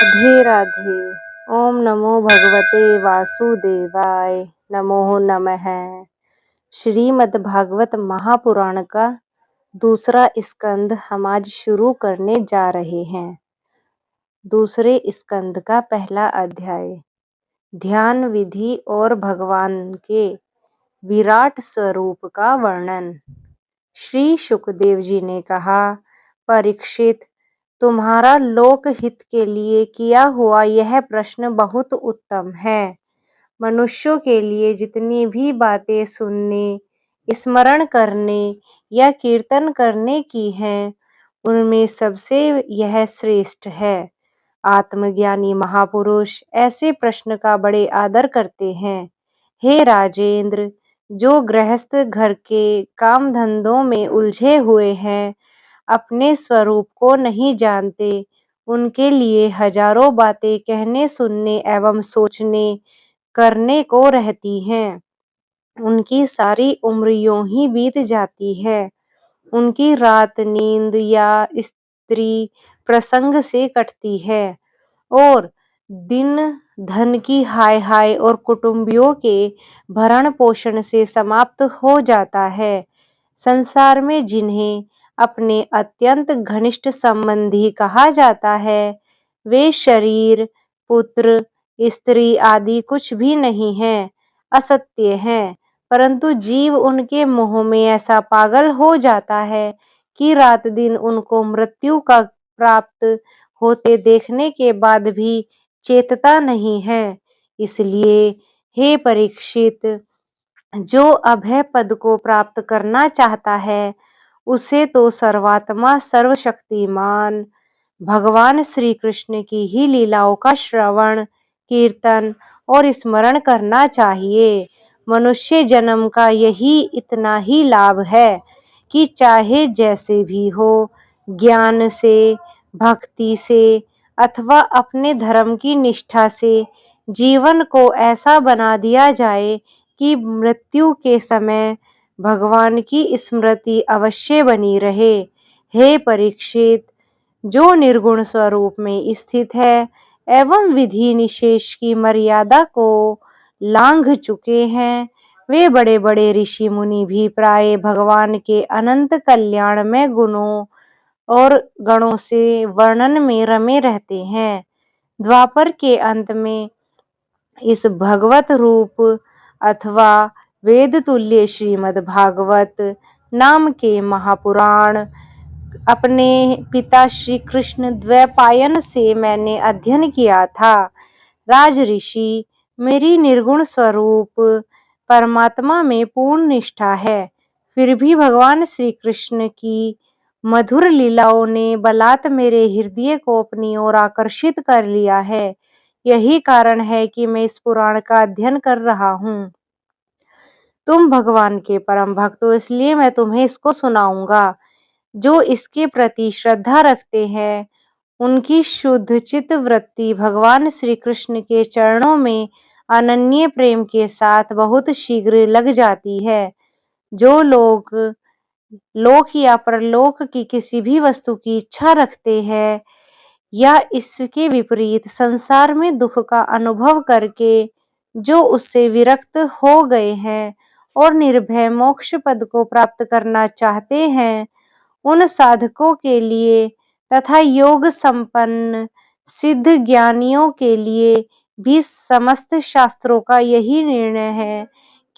राधे राधे। ओम नमो भगवते वासुदेवाय। नमो नमः। श्रीमद्भागवत महापुराण का दूसरा स्कंद हम आज शुरू करने जा रहे हैं। दूसरे स्कंद का पहला अध्याय ध्यान विधि और भगवान के विराट स्वरूप का वर्णन। श्री शुकदेव जी ने कहा, परीक्षित, तुम्हारा लोकहित के लिए किया हुआ यह प्रश्न बहुत उत्तम है। मनुष्यों के लिए जितनी भी बातें सुनने, स्मरण करने या कीर्तन करने की हैं, उनमें सबसे यह श्रेष्ठ है। आत्मज्ञानी महापुरुष ऐसे प्रश्न का बड़े आदर करते हैं। हे राजेंद्र, जो गृहस्थ घर के काम धंधों में उलझे हुए हैं, अपने स्वरूप को नहीं जानते, उनके लिए हजारों बातें कहने, सुनने एवं सोचने करने को रहती हैं। उनकी सारी उम्र यूं ही बीत जाती है। उनकी रात नींद या स्त्री प्रसंग से कटती है और दिन धन की हाय हाय और कुटुंबियों के भरण पोषण से समाप्त हो जाता है। संसार में जिन्हें अपने अत्यंत घनिष्ठ संबंधी कहा जाता है, वे शरीर, पुत्र, स्त्री आदि कुछ भी नहीं है, असत्य हैं। परंतु जीव उनके मोह में ऐसा पागल हो जाता है कि रात दिन उनको मृत्यु का प्राप्त होते देखने के बाद भी चेतता नहीं है। इसलिए हे परीक्षित, जो अभय पद को प्राप्त करना चाहता है, उसे तो सर्वात्मा सर्वशक्तिमान भगवान श्री कृष्ण की ही लीलाओं का श्रवण, कीर्तन और स्मरण करना चाहिए। मनुष्य जन्म का यही इतना ही लाभ है कि चाहे जैसे भी हो, ज्ञान से, भक्ति से अथवा अपने धर्म की निष्ठा से जीवन को ऐसा बना दिया जाए कि मृत्यु के समय भगवान की स्मृति अवश्य बनी रहे। हे परीक्षित, जो निर्गुण स्वरूप में स्थित है एवं विधि निषेध की मर्यादा को लांघ चुके हैं, वे बड़े बड़े ऋषि मुनि भी प्राय भगवान के अनंत कल्याण में गुणों और गणों से वर्णन में रमे रहते हैं। द्वापर के अंत में इस भगवत रूप अथवा वेद तुल्य श्रीमद् भागवत नाम के महापुराण अपने पिता श्री कृष्ण द्वैपायन से मैंने अध्ययन किया था। राज ऋषि, मेरी निर्गुण स्वरूप परमात्मा में पूर्ण निष्ठा है, फिर भी भगवान श्री कृष्ण की मधुर लीलाओं ने बलात् मेरे हृदय को अपनी ओर आकर्षित कर लिया है। यही कारण है कि मैं इस पुराण का अध्ययन कर रहा हूँ। तुम भगवान के परम भक्त हो, इसलिए मैं तुम्हें इसको सुनाऊंगा। जो इसके प्रति श्रद्धा रखते हैं, उनकी शुद्ध चित्त वृत्ति भगवान श्री कृष्ण के चरणों में अनन्य प्रेम के साथ बहुत शीघ्र लग जाती है। जो लोग लोक या परलोक की किसी भी वस्तु की इच्छा रखते हैं या इसके विपरीत संसार में दुख का अनुभव करके जो उससे विरक्त हो गए हैं और निर्भय मोक्ष पद को प्राप्त करना चाहते हैं, उन साधकों के लिए तथा योग संपन्न सिद्ध ज्ञानियों के लिए भी समस्त शास्त्रों का यही निर्णय है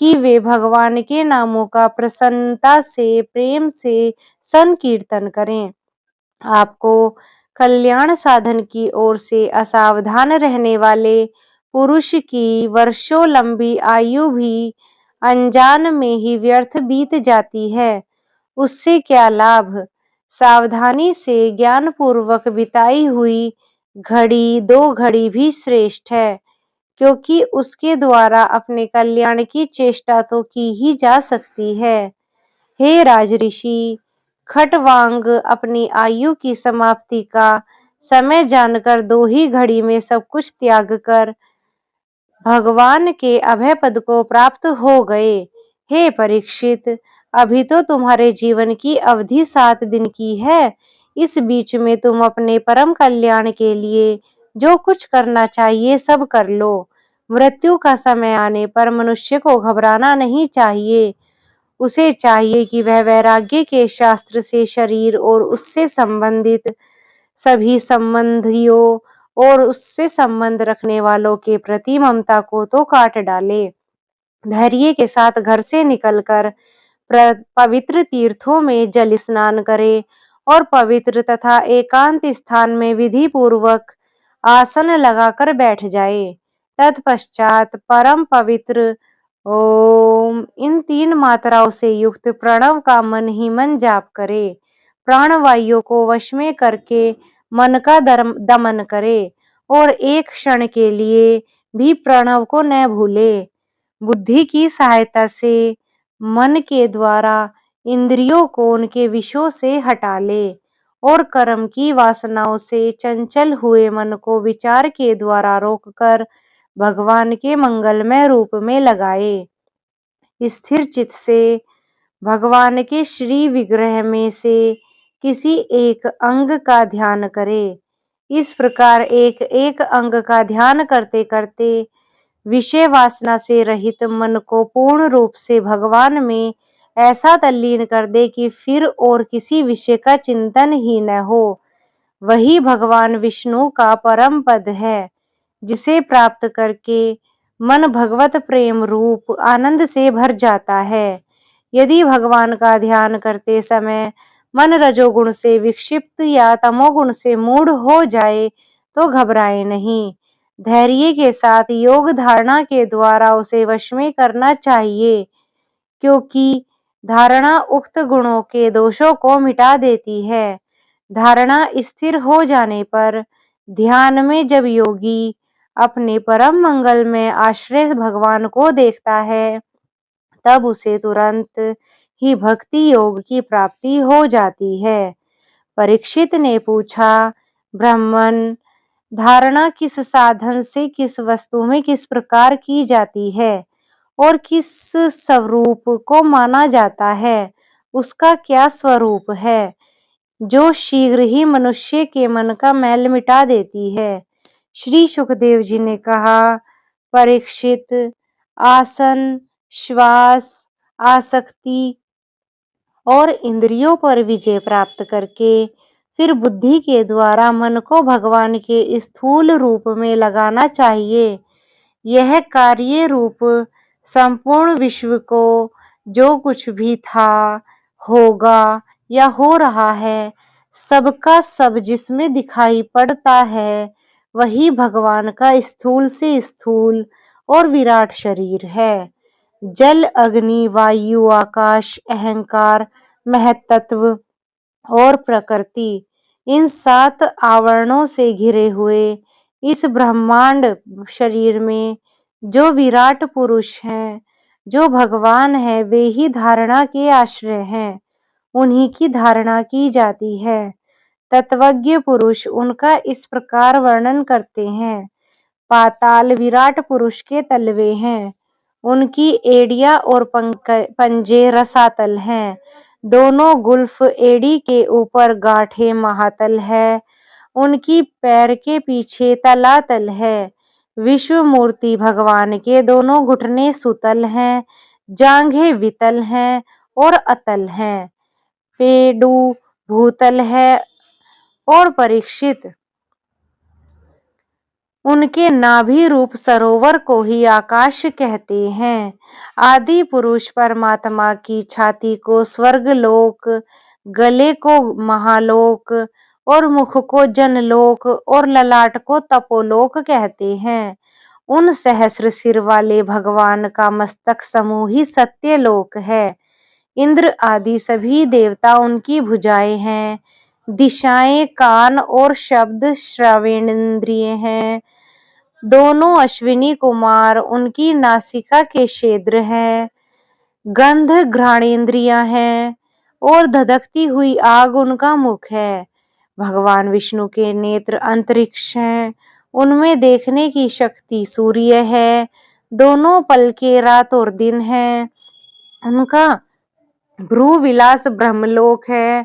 कि वे भगवान के नामों का प्रसन्नता से, प्रेम से संकीर्तन करें। आपको कल्याण साधन की ओर से असावधान रहने वाले पुरुष की वर्षों लंबी आयु भी अनजान में ही व्यर्थ बीत जाती है। उससे क्या लाभ? सावधानी से ज्ञान पूर्वक बिताई हुई घड़ी 2 घड़ी भी श्रेष्ठ है, क्योंकि उसके द्वारा अपने कल्याण की चेष्टा तो की ही जा सकती है। हे राजऋषि, खटवांग अपनी आयु की समाप्ति का समय जानकर 2 ही घड़ी में सब कुछ त्याग कर भगवान के अभय पद को प्राप्त हो गए। हे परीक्षित, अभी तो तुम्हारे जीवन की अवधि 7 दिन की है। इस बीच में तुम अपने परम कल्याण के लिए जो कुछ करना चाहिए सब कर लो। मृत्यु का समय आने पर मनुष्य को घबराना नहीं चाहिए। उसे चाहिए कि वह वैराग्य के शास्त्र से शरीर और उससे संबंधित सभी संबंधियों और उससे संबंध रखने वालों के प्रति ममता को तो काट डाले। धैर्य के साथ घर से निकलकर पवित्र तीर्थों में जल स्नान करे और पवित्र तथा एकांत स्थान में विधि पूर्वक आसन लगाकर बैठ जाए। तत्पश्चात परम पवित्र ओम इन 3 मात्राओं से युक्त प्रणव का मन ही मन जाप करे। प्राणवायु को वश में करके मन का दमन करे और एक क्षण के लिए भी प्रणव को न भूले। बुद्धि की सहायता से मन के द्वारा इंद्रियों को उनके विषयों से हटा ले और कर्म की वासनाओं से चंचल हुए मन को विचार के द्वारा रोककर भगवान के मंगलमय रूप में लगाए। स्थिर चित्त से भगवान के श्री विग्रह में से किसी एक अंग का ध्यान करे। इस प्रकार एक एक अंग का ध्यान करते करते विषय वासना से रहित मन को पूर्ण रूप से भगवान में ऐसा तल्लीन कर दे कि फिर और किसी विषय का चिंतन ही न हो। वही भगवान विष्णु का परम पद है, जिसे प्राप्त करके मन भगवत प्रेम रूप आनंद से भर जाता है। यदि भगवान का ध्यान करते समय मन रजोगुण से विक्षिप्त या तमोगुण से मूढ़ हो जाए तो घबराए नहीं। धैर्य के साथ योग धारणा के द्वारा उसे वश में करना चाहिए, क्योंकि धारणा उक्त गुणों के दोषों को मिटा देती है। धारणा स्थिर हो जाने पर ध्यान में जब योगी अपने परम मंगल में आश्रय भगवान को देखता है, तब उसे तुरंत ही भक्ति योग की प्राप्ति हो जाती है। परीक्षित ने पूछा, ब्राह्मण, धारणा किस साधन से किस वस्तु में किस प्रकार की जाती है और किस स्वरूप को माना जाता है? उसका क्या स्वरूप है जो शीघ्र ही मनुष्य के मन का मैल मिटा देती है? श्री सुखदेव जी ने कहा, परीक्षित, आसन, श्वास, आसक्ति और इंद्रियों पर विजय प्राप्त करके फिर बुद्धि के द्वारा मन को भगवान के स्थूल रूप में लगाना चाहिए। यह कार्य रूप संपूर्ण विश्व को जो कुछ भी था, होगा या हो रहा है, सबका सब जिसमें दिखाई पड़ता है, वही भगवान का स्थूल से स्थूल और विराट शरीर है। जल, अग्नि, वायु, आकाश, अहंकार, महत्त्व और प्रकृति, इन 7 आवरणों से घिरे हुए इस ब्रह्मांड शरीर में जो विराट पुरुष हैं, जो भगवान है, वे ही धारणा के आश्रय हैं। उन्हीं की धारणा की जाती है। तत्वज्ञ पुरुष उनका इस प्रकार वर्णन करते हैं। पाताल विराट पुरुष के तलवे हैं, उनकी एड़ियां और पंजे रसातल हैं। दोनों गुल्फ एड़ी के ऊपर गांठें महातल है, उनकी पैर के पीछे तलातल है। विश्व मूर्ति भगवान के दोनों घुटने सुतल हैं, जांघें वितल हैं और अतल हैं। पेडु भूतल है और परीक्षित, उनके नाभि रूप सरोवर को ही आकाश कहते हैं। आदि पुरुष परमात्मा की छाती को स्वर्गलोक, गले को महालोक और मुख को जनलोक और ललाट को तपोलोक कहते हैं। उन सहस्र सिर वाले भगवान का मस्तक समूह ही सत्यलोक है। इंद्र आदि सभी देवता उनकी भुजाएं हैं। दिशाएं कान और शब्द श्रवणेंद्रिय हैं। दोनों अश्विनी कुमार उनकी नासिका के क्षेत्र हैं। गंध घ्राणेंद्रियां हैं और धधकती हुई आग उनका मुख है। भगवान विष्णु के नेत्र अंतरिक्ष हैं, उनमें देखने की शक्ति सूर्य है। दोनों पलके रात और दिन हैं। उनका भ्रू विलास ब्रह्मलोक है।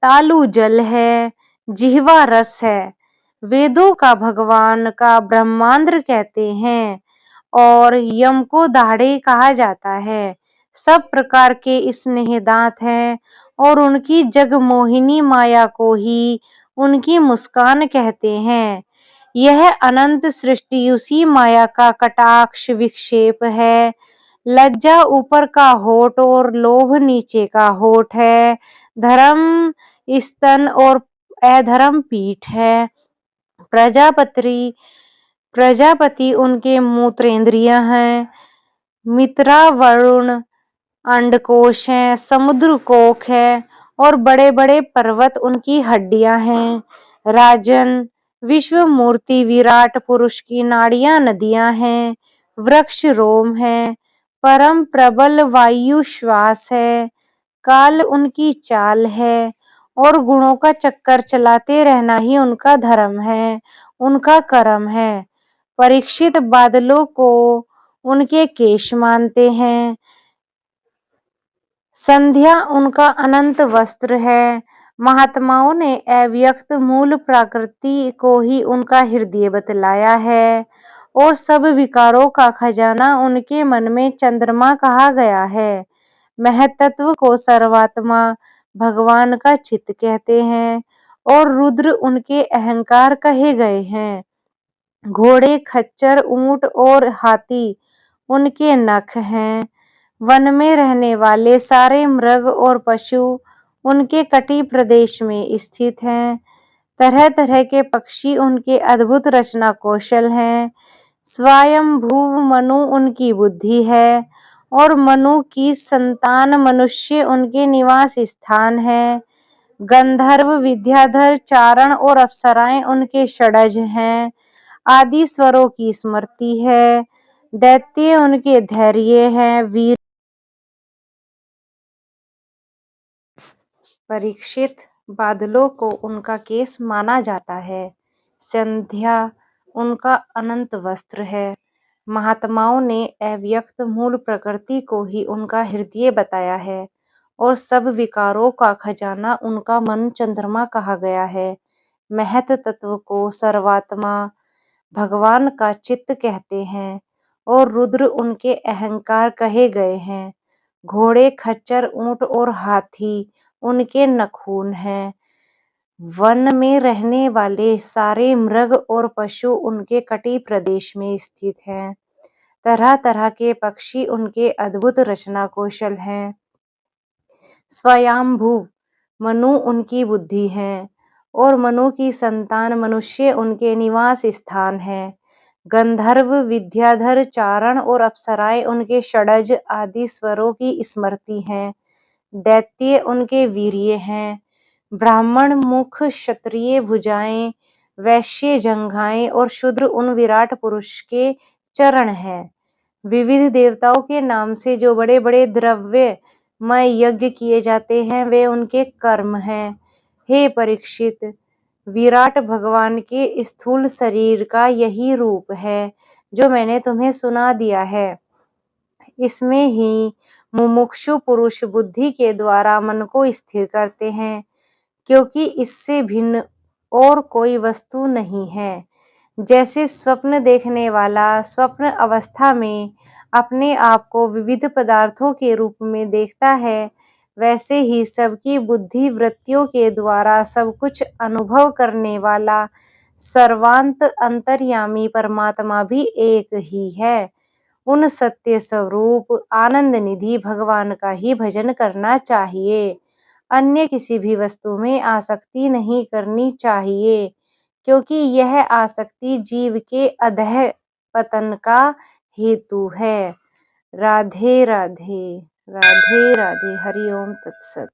तालु जल है, जिह्वा रस है। वेदों का भगवान का ब्रह्मांड कहते हैं और यम को दाढ़े कहा जाता है। सब प्रकार के स्नेहदात हैं और उनकी जगमोहिनी माया को ही उनकी मुस्कान कहते हैं। यह अनंत सृष्टि उसी माया का कटाक्ष विक्षेप है। लज्जा ऊपर का होठ और लोभ नीचे का होठ है। धर्म स्तन और अधर्म पीठ है। प्रजापति प्रजापति उनके मूत्रेंद्रिय हैं। मित्रा वरुण अंडकोश हैं। समुद्र कोख है और बड़े बड़े पर्वत उनकी हड्डियां हैं। राजन, विश्व मूर्ति विराट पुरुष की नाड़ियां नदियां हैं। वृक्ष रोम है। परम प्रबल वायु श्वास है। काल उनकी चाल है और गुणों का चक्कर चलाते रहना ही उनका धर्म है, उनका कर्म है। परीक्षित बादलों को उनके केश मानते हैं। संध्या उनका अनंत वस्त्र है। महात्माओं ने अव्यक्त मूल प्रकृति को ही उनका हृदय बतलाया है और सब विकारों का खजाना उनके मन में चंद्रमा कहा गया है। महतत्व को सर्वात्मा भगवान का चित्त कहते हैं और रुद्र उनके अहंकार कहे गए हैं। घोड़े, खच्चर, ऊंट और हाथी उनके नख हैं। वन में रहने वाले सारे मृग और पशु उनके कटी प्रदेश में स्थित हैं। तरह तरह के पक्षी उनके अद्भुत रचना कौशल हैं। स्वयंभू मनु उनकी बुद्धि है और मनु की संतान मनुष्य उनके निवास स्थान है। गंधर्व, विद्याधर, चारण और अप्सराएं उनके षडज हैं। आदि स्वरों की स्मृति है। दैत्य उनके धैर्य हैं। वीर परीक्षित, बादलों को उनका केस माना जाता है। संध्या उनका अनंत वस्त्र है। महात्माओं ने अव्यक्त मूल प्रकृति को ही उनका हृदय बताया है और सब विकारों का खजाना उनका मन चंद्रमा कहा गया है। महत तत्व को सर्वात्मा भगवान का चित्त कहते हैं और रुद्र उनके अहंकार कहे गए हैं। घोड़े, खच्चर, ऊंट और हाथी उनके नखून हैं। वन में रहने वाले सारे मृग और पशु उनके कटी प्रदेश में स्थित हैं। तरह तरह के पक्षी उनके अद्भुत रचना कौशल हैं। स्वयंभू मनु उनकी बुद्धि है और मनु की संतान मनुष्य उनके निवास स्थान है। गंधर्व, विद्याधर, चारण और अप्सराएं उनके षडज आदि स्वरों की स्मृति हैं। दैत्य उनके वीर्य हैं। ब्राह्मण मुख, क्षत्रिय भुजाएं, वैश्य जंघाएं और शूद्र उन विराट पुरुष के चरण हैं। विविध देवताओं के नाम से जो बड़े बड़े द्रव्यमय यज्ञ किए जाते हैं वे उनके कर्म हैं। हे परीक्षित, विराट भगवान के स्थूल शरीर का यही रूप है जो मैंने तुम्हें सुना दिया है। इसमें ही मुमुक्षु पुरुष बुद्धि के द्वारा मन को स्थिर करते हैं, क्योंकि इससे भिन्न और कोई वस्तु नहीं है। जैसे स्वप्न देखने वाला स्वप्न अवस्था में अपने आप को विविध पदार्थों के रूप में देखता है, वैसे ही सबकी बुद्धि वृत्तियों के द्वारा सब कुछ अनुभव करने वाला सर्वांत अंतर्यामी परमात्मा भी एक ही है। उन सत्य स्वरूप आनंद निधि भगवान का ही भजन करना चाहिए। अन्य किसी भी वस्तु में आसक्ति नहीं करनी चाहिए, क्योंकि यह आसक्ति जीव के अधः पतन का हेतु है। राधे राधे, राधे राधे। हरि ओम तत्सत।